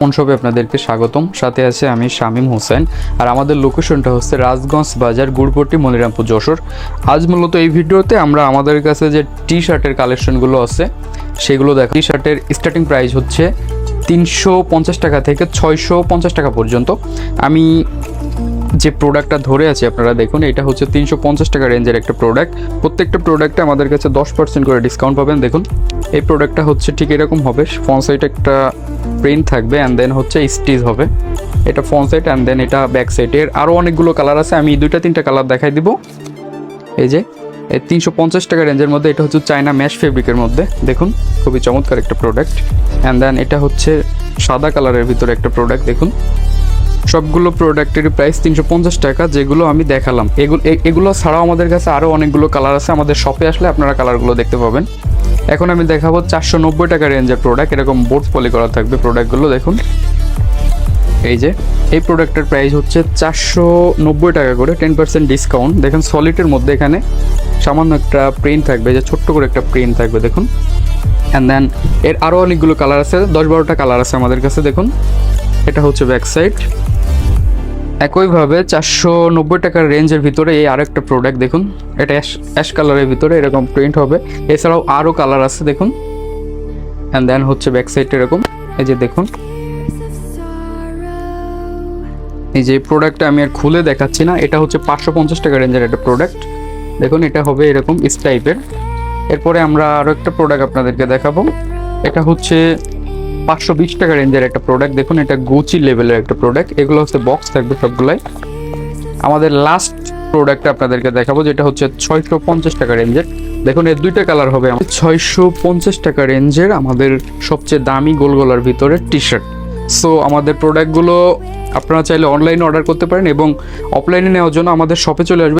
শপে আপনাদেরকে স্বাগতম। সাথে আছে আমি শামীম হোসেন, আর আমাদের লোকেশনটা হচ্ছে রাজগঞ্জ বাজার, গুড়পট্টি, মনিরামপুর, যশোর। আজ মূলত এই ভিডিওতে আমরা আমাদের কাছে যে টি শার্টের কালেকশনগুলো আছে সেগুলো দেখো। টি শার্টের স্টার্টিং প্রাইস হচ্ছে 350 টাকা থেকে 650 টাকা পর্যন্ত। আমি যে প্রোডাক্টটা ধরে আছি আপনারা দেখুন, এটা হচ্ছে 350 টাকা রেঞ্জের একটা প্রোডাক্ট। প্রত্যেকটা প্রোডাক্টে আমাদের কাছে 10% করে ডিসকাউন্ট পাবেন। দেখুন এই প্রোডাক্টটা হচ্ছে ঠিক এরকম হবে। ফ্রন্ট সাইডে একটা প্রিন্ট থাকবে অ্যান্ড দেন হচ্ছে স্টিচ হবে, এটা ফ্রন্ট সাইড অ্যান্ড দেন এটা ব্যাক সাইডের। আরও অনেকগুলো কালার আছে, আমি 2-3টা কালার দেখাই দিব। এই যে এই 350 টাকা রেঞ্জের মধ্যে এটা হচ্ছে চায়না ম্যাশ ফেব্রিকের মধ্যে, দেখুন খুবই চমৎকার একটা প্রোডাক্ট। অ্যান্ড দেন এটা হচ্ছে সাদা কালারের ভিতরে একটা প্রোডাক্ট। দেখুন সবগুলো প্রোডাক্টের প্রাইস 350 টাকা, যেগুলো আমি দেখালাম। এগুলো ছাড়াও আমাদের কাছে আরও অনেকগুলো কালার আছে, আমাদের শপে আসলে আপনারা কালারগুলো দেখতে পাবেন। এখন আমি দেখাবো 490 টাকা রেঞ্জের প্রোডাক্ট, এরকম বোর্ড পলি করা থাকবে প্রোডাক্টগুলো। দেখুন এই যে এই প্রোডাক্টের প্রাইস হচ্ছে 490 টাকা করে, 10% ডিসকাউন্ট। দেখুন সলিডের মধ্যে এখানে সামান্য একটা প্রিন্ট থাকবে, যে ছোট্ট করে একটা প্রিন্ট থাকবে দেখুন। অ্যান্ড দেন এর আরও অনেকগুলো কালার আছে, 10-12টা কালার আছে আমাদের কাছে। দেখুন এটা হচ্ছে ব্যাক সাইড। একইভাবে 490 টাকার রেঞ্জের ভিতরে এই আরেকটা প্রোডাক্ট দেখুন, এটা অ্যাশ কালারের ভিতরে এরকম প্রিন্ট হবে। এছাড়াও আরও কালার আছে দেখুন। অ্যান্ড দেন হচ্ছে ব্যাক সাইড এরকম। এই যে দেখুন, এই যে প্রোডাক্টটা আমি আর খুলে দেখাচ্ছি না, এটা হচ্ছে 550 টাকা রেঞ্জের একটা প্রোডাক্ট। দেখুন এটা হবে এরকম ইস টাইপের। এরপরে আমরা আরও একটা প্রোডাক্ট আপনাদেরকে দেখাবো, এটা হচ্ছে 520 টাকা রেঞ্জের একটা প্রোডাক্ট। দেখুন এটা গুচি লেভেলের একটা প্রোডাক্ট, এগুলো হচ্ছে বক্স থাকবে সবগুলাই। আমাদের লাস্ট প্রোডাক্টটা আপনাদেরকে দেখাবো, যেটা হচ্ছে 650 টাকা রেঞ্জের। দেখুন এর 2টা কালার হবে। 650 টাকা রেঞ্জের আমাদের সবচেয়ে দামি গোল গলার ভিতরে টি শার্ট। সো আমাদের প্রোডাক্টগুলো আপনারা চাইলে অনলাইনে অর্ডার করতে পারেন এবং অফলাইনে নেওয়ার জন্য আমাদের শপে চলে আসবেন।